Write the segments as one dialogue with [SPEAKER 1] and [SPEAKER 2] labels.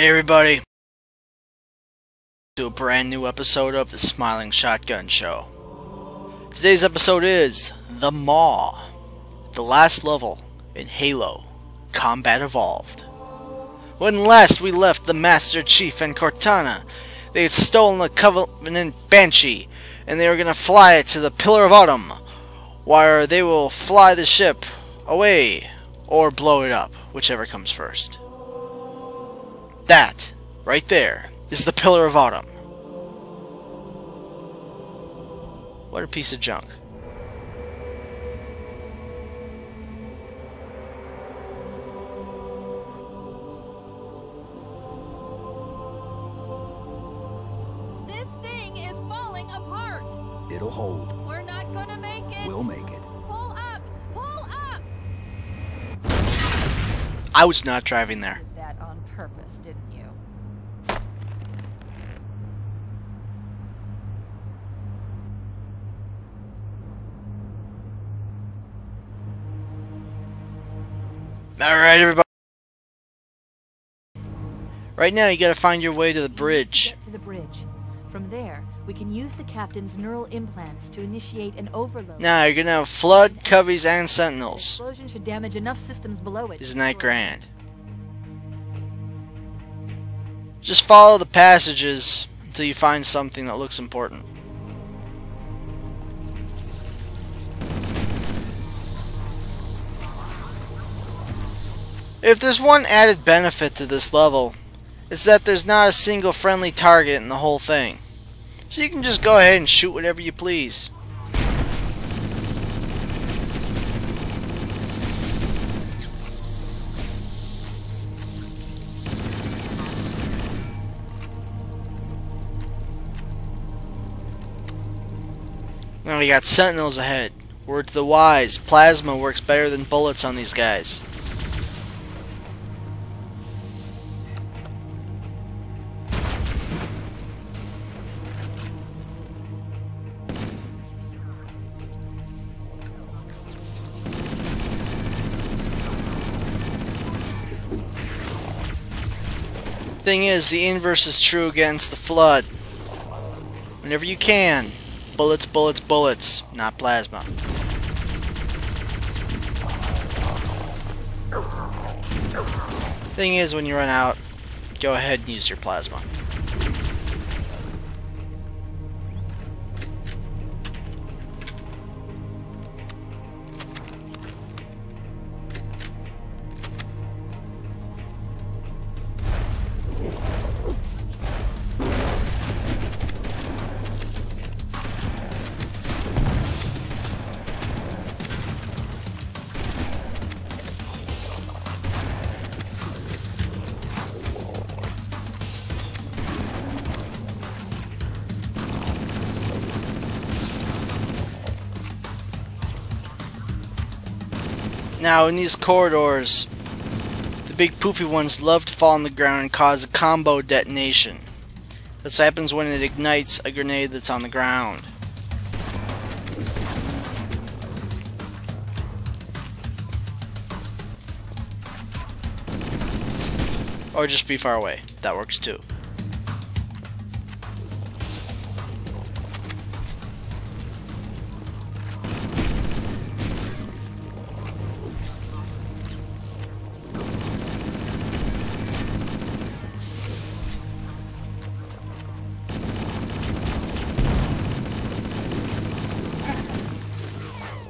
[SPEAKER 1] Hey everybody, to a brand new episode of the Smiling Shotgun Show. Today's episode is The Maw, the last level in Halo Combat Evolved. When last we left the Master Chief and Cortana, they had stolen the Covenant Banshee, and they were going to fly it to the Pillar of Autumn, where they will fly the ship away, or blow it up, whichever comes first. That, right there, is the Pillar of Autumn. What a piece of junk.
[SPEAKER 2] This thing is falling apart.
[SPEAKER 3] It'll hold.
[SPEAKER 2] We're not gonna make it.
[SPEAKER 3] We'll make it.
[SPEAKER 2] Pull up! Pull up!
[SPEAKER 1] I was not driving there.
[SPEAKER 2] Did that on purpose, didn't you?
[SPEAKER 1] Alright everybody. Right now you gotta find your way to the bridge.
[SPEAKER 4] Get to the bridge. From there, we can use the captain's neural implants to initiate an overload.
[SPEAKER 1] Now you're gonna have Flood, Coveys, and
[SPEAKER 4] The
[SPEAKER 1] Sentinels.
[SPEAKER 4] explosion should damage enough systems below it.
[SPEAKER 1] Isn't that grand? Just follow the passages until you find something that looks important. If there's one added benefit to this level, it's that there's not a single friendly target in the whole thing. So you can just go ahead and shoot whatever you please. Now we got Sentinels ahead. Word to the wise, plasma works better than bullets on these guys. Thing is, the inverse is true against the Flood. Whenever you can, bullets, bullets, bullets, not plasma. Thing is, when you run out, go ahead and use your plasma. Now, in these corridors, the big poofy ones love to fall on the ground and cause a combo detonation. That's what happens when it ignites a grenade that's on the ground. Or just be far away. That works too.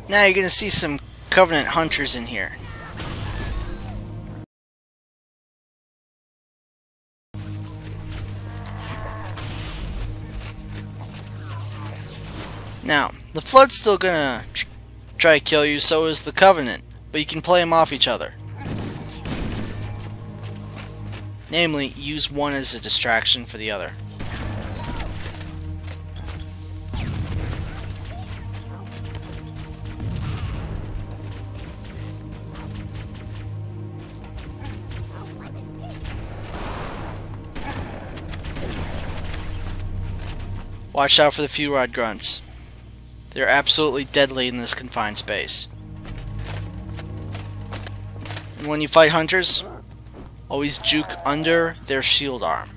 [SPEAKER 1] Now you're going to see some Covenant hunters in here. Now, the Flood's still going to try to kill you, so is the Covenant, but you can play them off each other. Namely, use one as a distraction for the other. Watch out for the fuel rod grunts. They're absolutely deadly in this confined space. And when you fight hunters, Always juke under their shield arm.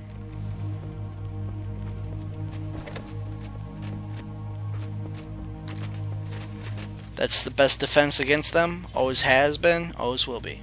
[SPEAKER 1] That's the best defense against them. Always has been, always will be.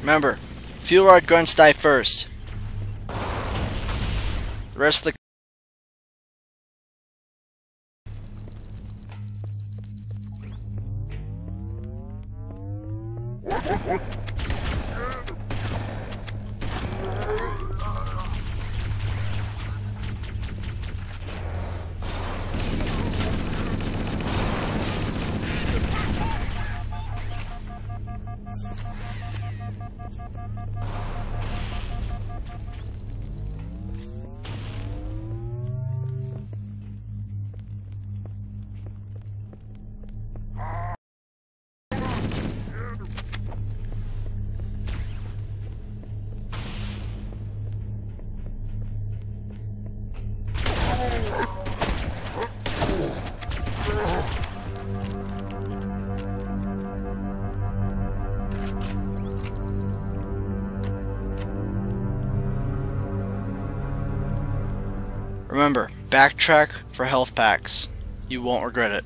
[SPEAKER 1] Remember, fuel rod grunts die first. The rest of the Remember, backtrack for health packs. You won't regret it.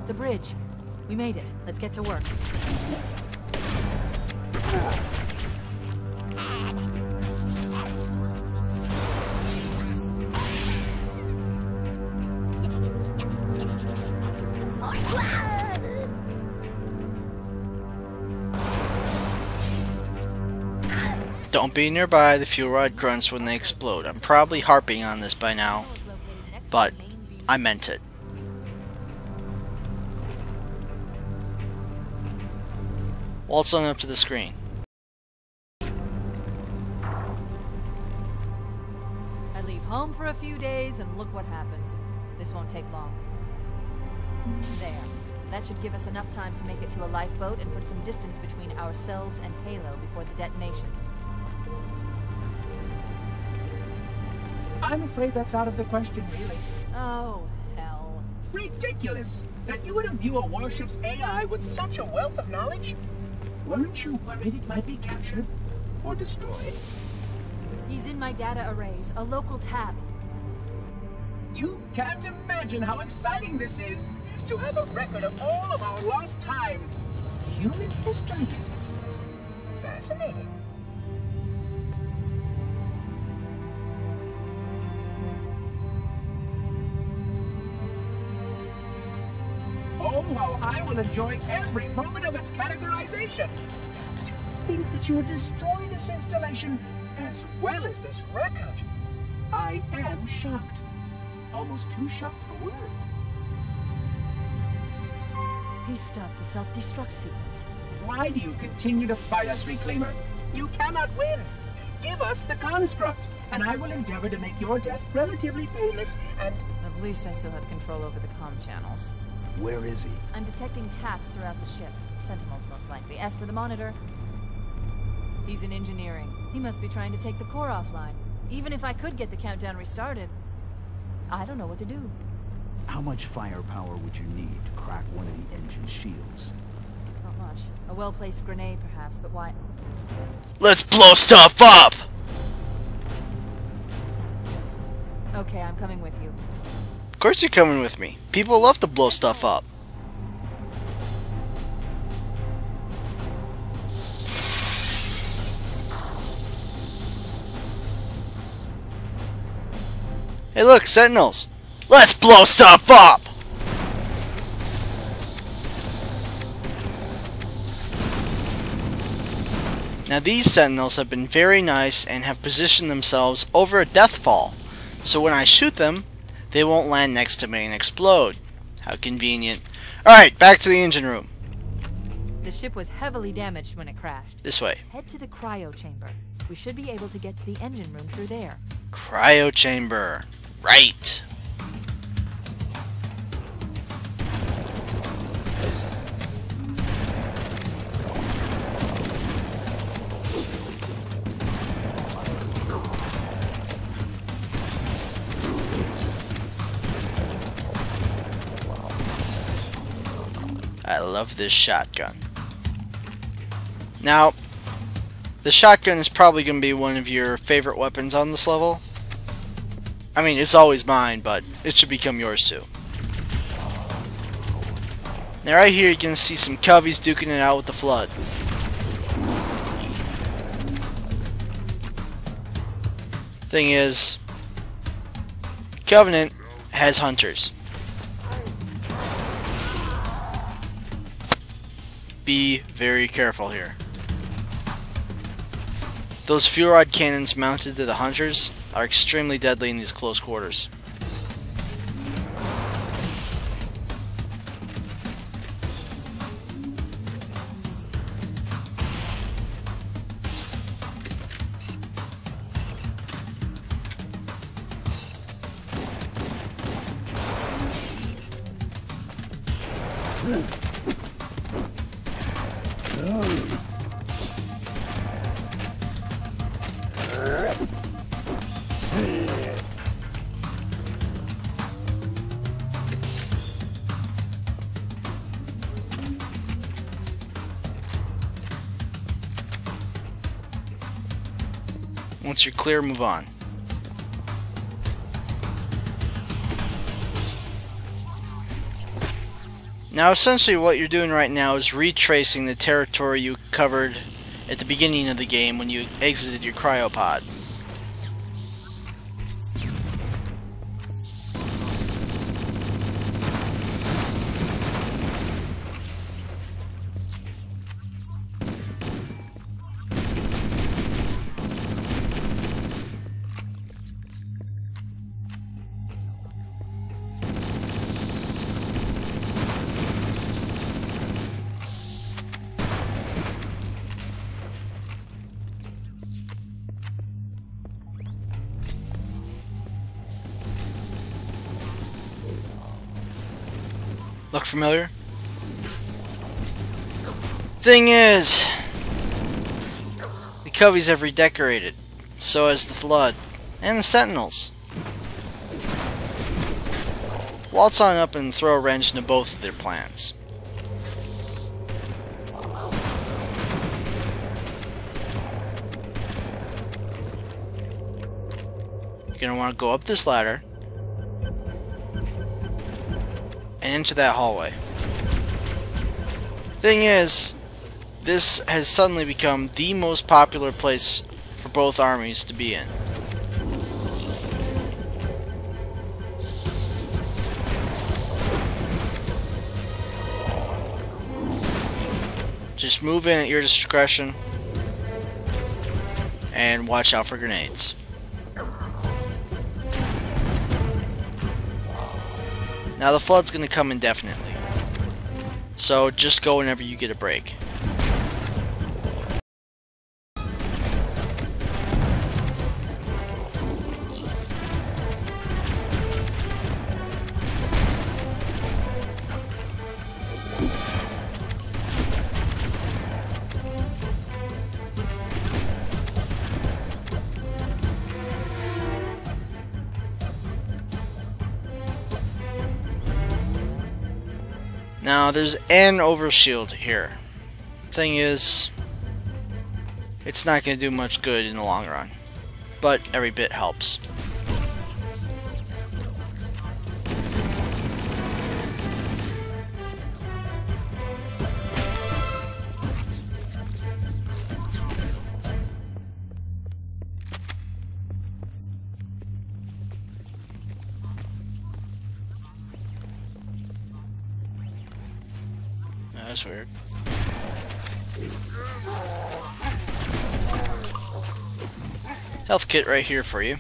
[SPEAKER 4] The bridge. We made it. Let's get to work.
[SPEAKER 1] Don't be nearby the fuel rod grunts when they explode. I'm probably harping on this by now, but I meant it. Waltz on up to the screen.
[SPEAKER 4] I leave home for a few days and look what happens. This won't take long. There. That should give us enough time to make it to a lifeboat and put some distance between ourselves and Halo before the detonation.
[SPEAKER 3] I'm afraid that's out of the question, really.
[SPEAKER 4] Oh, hell.
[SPEAKER 3] Ridiculous! That you would imbue a warship's AI with such a wealth of knowledge? Weren't you worried it might be captured or destroyed?
[SPEAKER 4] He's in my data arrays, a local tab.
[SPEAKER 3] You can't imagine how exciting this is, to have a record of all of our lost time. Human history, is it? Fascinating. Oh, how I will enjoy every moment of its categorization. To think that you would destroy this installation as well as this record. I am shocked. Almost too shocked for words.
[SPEAKER 4] He stopped a self-destruct sequence.
[SPEAKER 3] Why do you continue to fight us, Reclaimer? You cannot win. Give us the construct, and I will endeavor to make your death relatively painless and...
[SPEAKER 4] At least I still have control over the comm channels.
[SPEAKER 3] Where is he?
[SPEAKER 4] I'm detecting taps throughout the ship. Sentinels, most likely. As for the monitor, he's in engineering. He must be trying to take the core offline. Even if I could get the countdown restarted, I don't know what to do.
[SPEAKER 5] How much firepower would you need to crack one of the engine shields?
[SPEAKER 4] Not much. A well-placed grenade, perhaps, but why?
[SPEAKER 1] Let's blow stuff up!
[SPEAKER 4] Okay, I'm coming with you.
[SPEAKER 1] Of course you're coming with me. People love to blow stuff up. Hey look, sentinels! Let's blow stuff up! Now these sentinels have been very nice and have positioned themselves over a death fall, so when I shoot them, they won't land next to me and explode. How convenient. Alright, back to the engine room.
[SPEAKER 4] The ship was heavily damaged when it crashed.
[SPEAKER 1] This way.
[SPEAKER 4] Head to the cryo chamber. We should be able to get to the engine room through there.
[SPEAKER 1] Cryo chamber. Right. I love this shotgun. Now, the shotgun is probably going to be one of your favorite weapons on this level. I mean, it's always mine, but it should become yours too. Now right here you can see some coveys duking it out with the Flood. Thing is, Covenant has hunters. Be very careful here. Those fuel rod cannons mounted to the hunters are extremely deadly in these close quarters. Once you're clear, move on. Now essentially what you're doing right now is retracing the territory you covered at the beginning of the game when you exited your cryopod. Look familiar? Thing is, the coveys have redecorated. So has the Flood. And the Sentinels. Waltz on up and throw a wrench into both of their plans. You're going to want to go up this ladder and into that hallway. Thing is, this has suddenly become the most popular place for both armies to be in. Just move in at your discretion and watch out for grenades. Now the Flood's going to come indefinitely, so just go whenever you get a break. Now there's an overshield here. Thing is, it's not going to do much good in the long run, but every bit helps. That's weird. Health kit right here for you.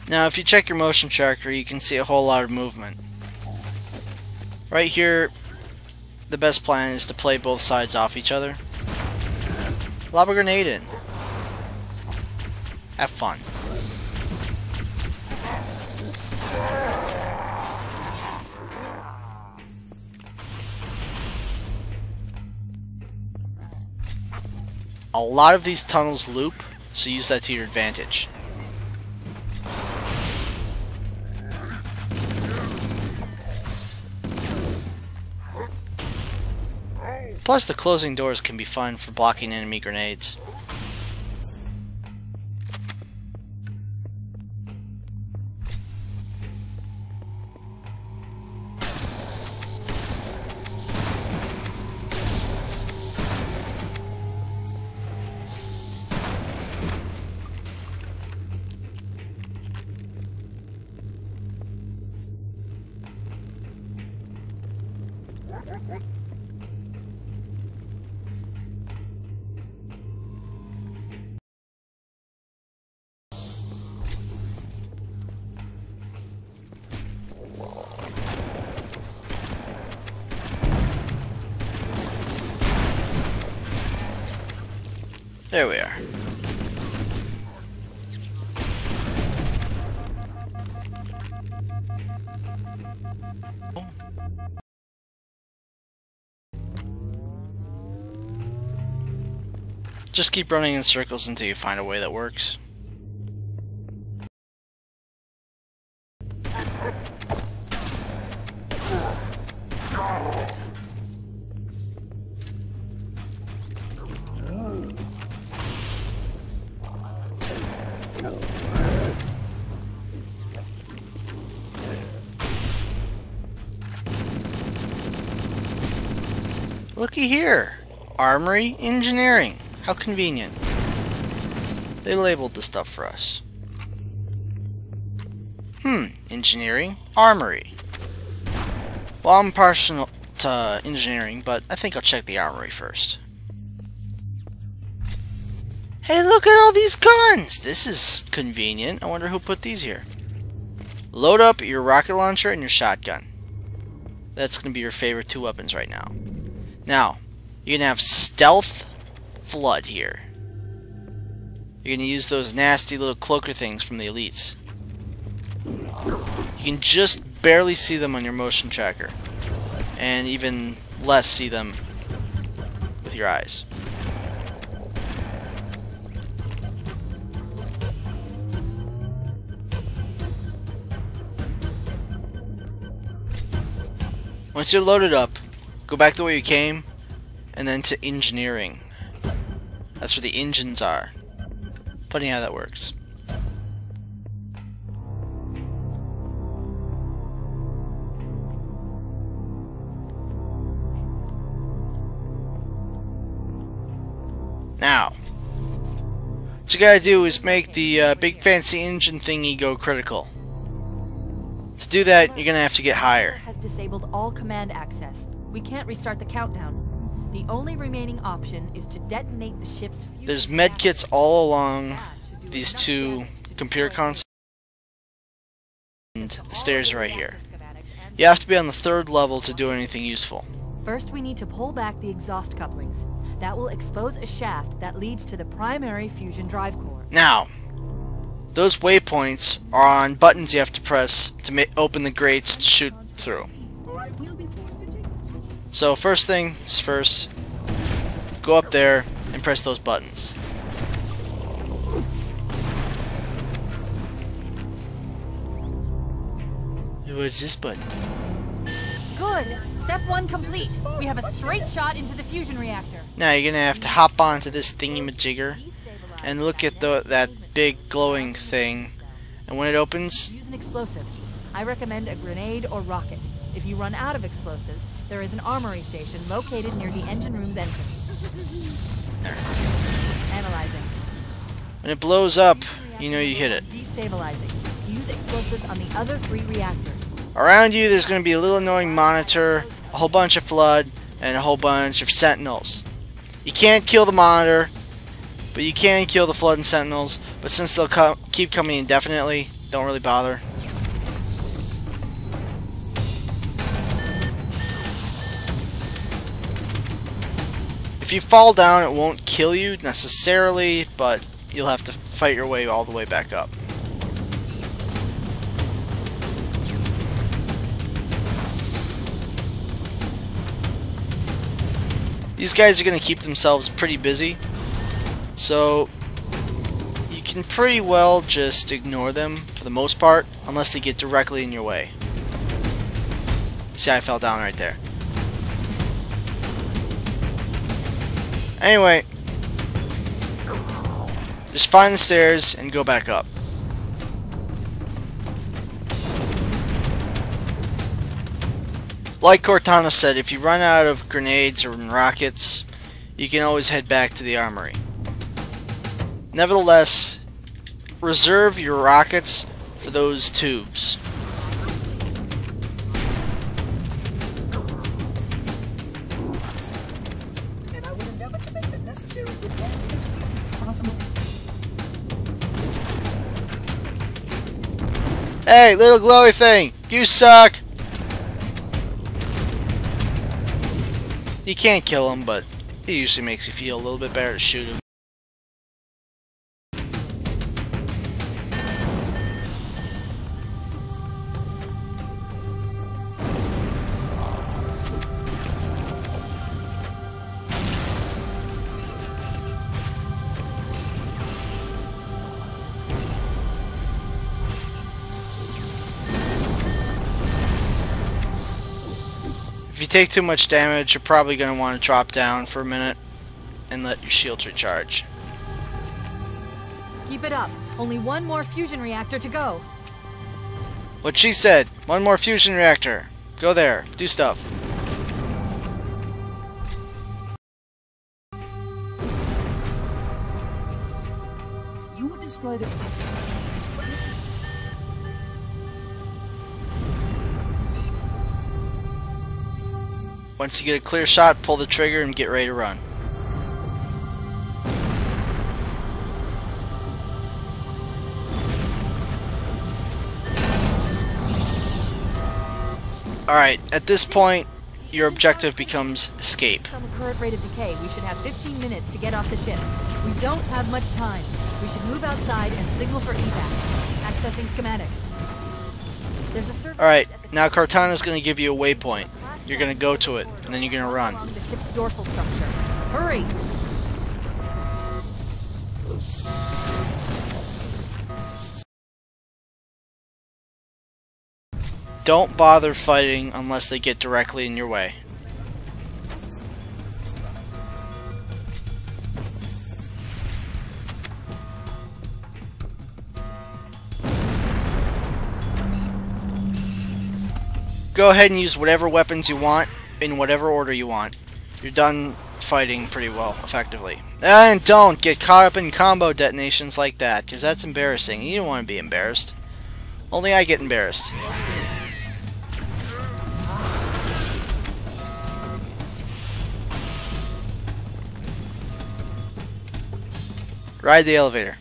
[SPEAKER 1] Now, if you check your motion tracker, you can see a whole lot of movement. Right here, the best plan is to play both sides off each other. Lob a grenade in. Have fun. A lot of these tunnels loop, so use that to your advantage. Plus, the closing doors can be fun for blocking enemy grenades. There we are. Just keep running in circles until you find a way that works. Looky here! Armory Engineering. How convenient. They labeled the stuff for us. Engineering. Armory. Well, I'm partial to engineering, but I think I'll check the armory first. Hey, look at all these guns! This is convenient. I wonder who put these here. Load up your rocket launcher and your shotgun. That's going to be your favorite two weapons right now. Now, you're going to have stealth flood here. You're going to use those nasty little cloaker things from the elites. You can just barely see them on your motion tracker. And even less see them with your eyes. Once you're loaded up, go back the way you came, and then to engineering. That's where the engines are. Funny how that works. Now, what you gotta do is make the big fancy engine thingy go critical. To do that, you're gonna have to get higher.
[SPEAKER 4] Has disabled all command access. We can't restart the countdown. The only remaining option is to detonate the ship's fuel.
[SPEAKER 1] There's medkits all along these two computer consoles, and the stairs are right here. You have to be on the 3rd level to do anything useful.
[SPEAKER 4] First, we need to pull back the exhaust couplings. That will expose a shaft that leads to the primary fusion drive core.
[SPEAKER 1] Now, those waypoints are on buttons you have to press to open the grates to shoot through. So first things first, go up there and press those buttons. What's this button?
[SPEAKER 4] Good! Step 1 complete. We have a straight shot into the fusion reactor.
[SPEAKER 1] Now you're gonna have to hop onto this thingy-majigger and look at that big glowing thing. And when it opens,
[SPEAKER 4] Use an explosive. I recommend a grenade or rocket. If you run out of explosives, there is an armory station located near the engine room's entrance.
[SPEAKER 1] there.
[SPEAKER 4] Analyzing.
[SPEAKER 1] When it blows up, you know you hit it.
[SPEAKER 4] Destabilizing. Use explosives on the other 3 reactors.
[SPEAKER 1] Around you, there's going to be a little annoying monitor, a whole bunch of flood, and a whole bunch of sentinels. You can't kill the monitor, but you can kill the flood and sentinels. But since they'll keep coming indefinitely, don't really bother. If you fall down, it won't kill you necessarily, but you'll have to fight your way all the way back up. These guys are going to keep themselves pretty busy, so you can pretty well just ignore them for the most part, unless they get directly in your way. See, I fell down right there. Anyway, just find the stairs and go back up. Like Cortana said, if you run out of grenades or rockets, you can always head back to the armory. Nevertheless, reserve your rockets for those tubes.
[SPEAKER 3] And I will endeavor to make the necessary repairs as quickly as possible.
[SPEAKER 1] Hey, little glowy thing! You suck! You can't kill him, but it usually makes you feel a little bit better to shoot him. If you take too much damage, you're probably going to want to drop down for a minute and let your shields recharge.
[SPEAKER 4] Keep it up. Only 1 more fusion reactor to go.
[SPEAKER 1] What she said. 1 more fusion reactor. Go there. Do stuff.
[SPEAKER 3] You would destroy this country.
[SPEAKER 1] Once you get a clear shot, pull the trigger and get ready to run. Alright, at this point, your objective becomes escape.
[SPEAKER 4] From a current rate of decay, we should have 15 minutes to get off the ship. We don't have much time. We should move outside and signal for evac. Accessing schematics. There's a service.
[SPEAKER 1] Alright, now Cortana's going to give you a waypoint. You're going to go to it, and then you're going to run.
[SPEAKER 4] Along the ship's dorsal structure. Hurry!
[SPEAKER 1] Don't bother fighting unless they get directly in your way. Go ahead and use whatever weapons you want in whatever order you want. You're done fighting pretty well, effectively. And don't get caught up in combo detonations like that, because that's embarrassing. You don't want to be embarrassed. Only I get embarrassed. Ride the elevator.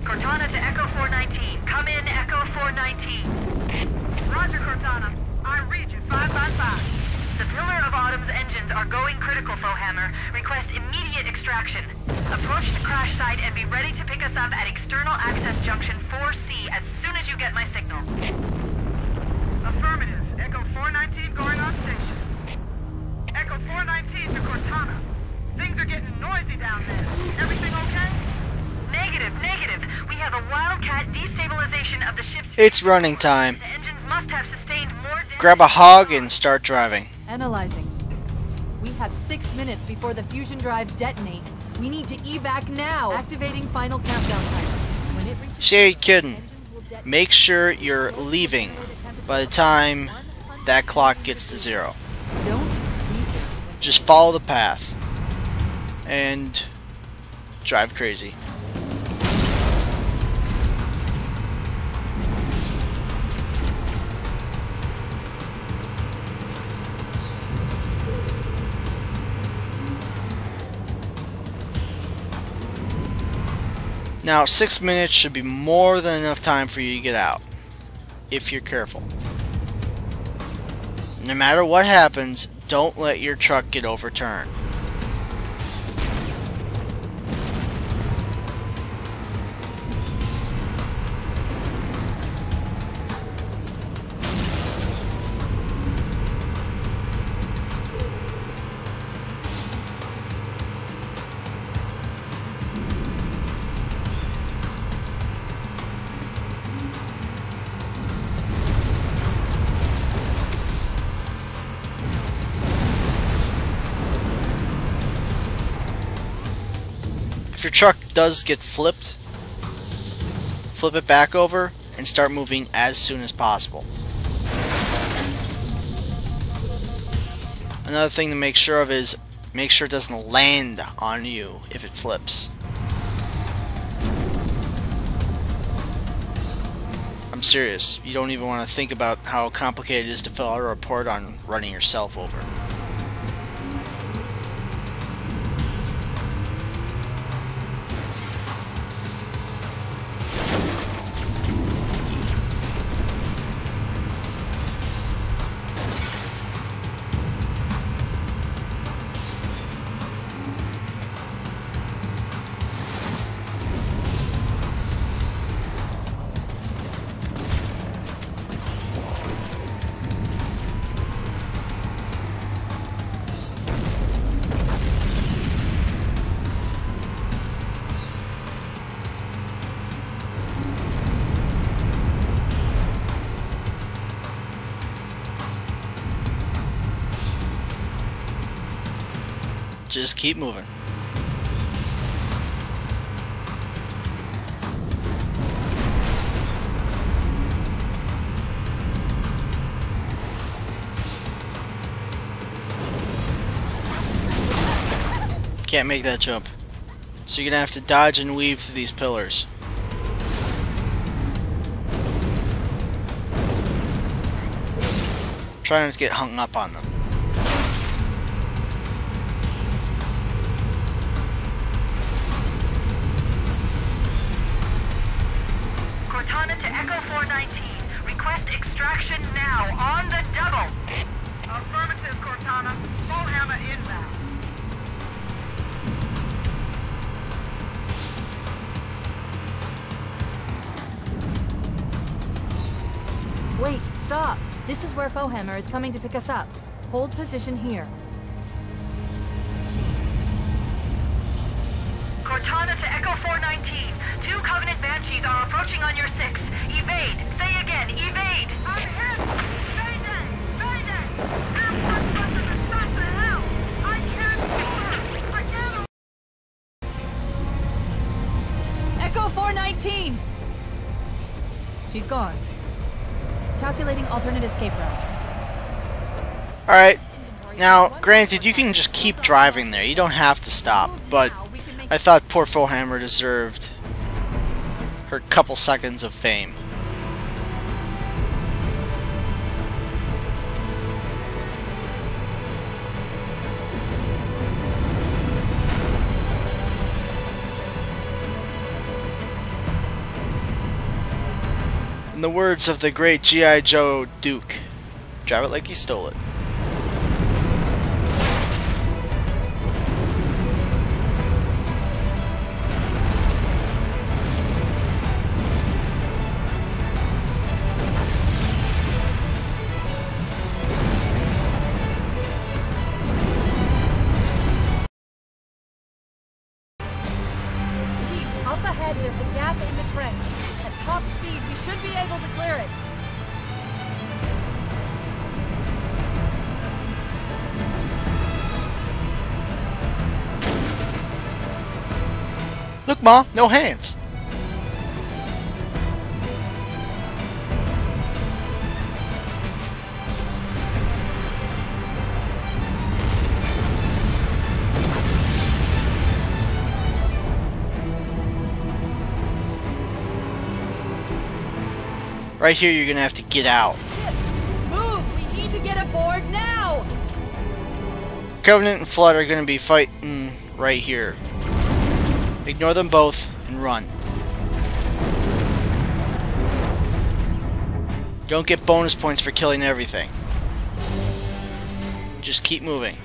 [SPEAKER 6] Cortana to Echo 419. Come in, Echo 419. Roger, Cortana. I'm Regent 555. The Pillar of Autumn's engines are going critical, Fohammer. Request immediate extraction. Approach the crash site and be ready to pick us up at External Access Junction 4C as soon as you get my signal. Affirmative. Echo 419 going on station. Echo 419 to Cortana. Things are getting noisy down there. Everything okay? Negative, negative. We have a wildcat destabilization of the ship's...
[SPEAKER 1] It's running time.
[SPEAKER 6] The engines must have sustained more damage.
[SPEAKER 1] Grab a hog and start driving.
[SPEAKER 4] Analyzing. We have 6 minutes before the fusion drives detonate. We need to evac now. Activating final countdown timer. When it reaches...
[SPEAKER 1] She ain't kidding.
[SPEAKER 4] engines will
[SPEAKER 1] make sure you're leaving by the time that clock gets to 0. Just follow the path and drive crazy. Now, 6 minutes should be more than enough time for you to get out, if you're careful. No matter what happens, don't let your truck get overturned. If your truck does get flipped, flip it back over and start moving as soon as possible. Another thing to make sure of is make sure it doesn't land on you if it flips. I'm serious. You don't even want to think about how complicated it is to fill out a report on running yourself over. Just keep moving. Can't make that jump. So you're gonna have to dodge and weave through these pillars. Try not to get hung up on them.
[SPEAKER 6] Cortana to Echo 419. Request extraction now, on the double. Affirmative, Cortana. Full hammer inbound.
[SPEAKER 4] Wait, stop. This is where Fohammer is coming to pick us up. Hold position here.
[SPEAKER 6] Cortana to Echo 419. 2 Covenant Banshees are approaching on your 6. Evade. Say again, evade. I'm hit. Mayday. Mayday. That motherfucker is shot to hell. I can't kill her. I can't.
[SPEAKER 4] Echo 419! She's gone. Calculating alternate escape route.
[SPEAKER 1] Alright, now granted you can just keep driving there, you don't have to stop, but I thought poor Fohammer deserved her couple seconds of fame. In the words of the great G.I. Joe Duke, drive it like you stole it.
[SPEAKER 4] Chief, up ahead there's a gap in the trench. At top speed, we should be able to clear it.
[SPEAKER 1] Look, Ma, no hands. Right here, you're gonna have to get out.
[SPEAKER 2] Move! We need to get aboard now!
[SPEAKER 1] Covenant and Flood are gonna be fighting right here. Ignore them both and run. Don't get bonus points for killing everything. Just keep moving.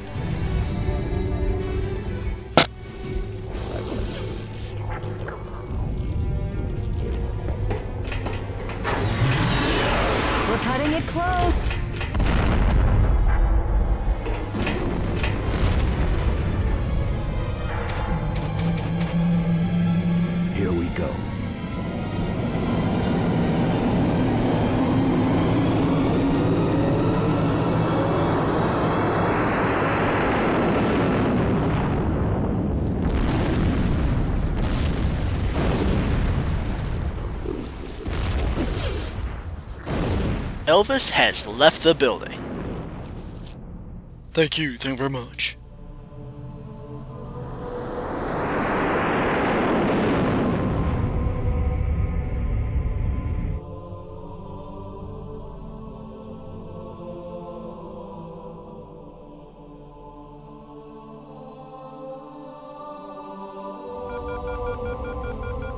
[SPEAKER 4] We're cutting it close.
[SPEAKER 5] Here we go.
[SPEAKER 1] Elvis has left the building. Thank you very much.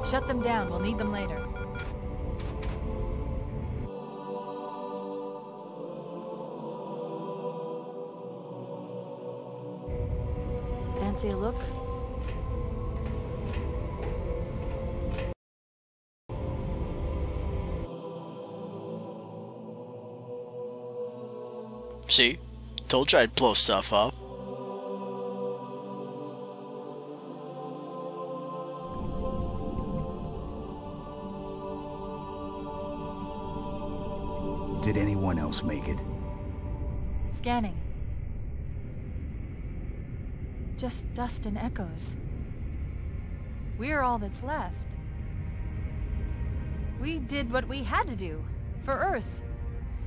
[SPEAKER 4] Shut them down. We'll need them later. Fancy a look?
[SPEAKER 1] See? Told you I'd blow stuff up.
[SPEAKER 5] Did anyone else make it?
[SPEAKER 4] Scanning. Just dust and echoes. We're all that's left. We did what we had to do. For Earth.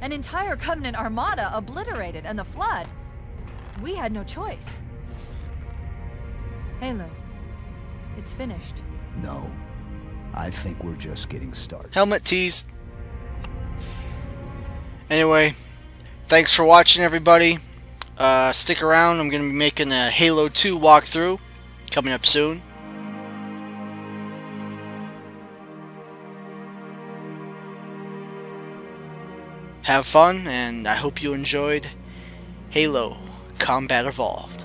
[SPEAKER 4] An entire Covenant armada obliterated, and the Flood. We had no choice. Halo. It's finished.
[SPEAKER 5] No. I think we're just getting started.
[SPEAKER 1] Helmet tease. Anyway, thanks for watching, everybody. Stick around. I'm going to be making a Halo 2 walkthrough coming up soon. Have fun, and I hope you enjoyed Halo Combat Evolved.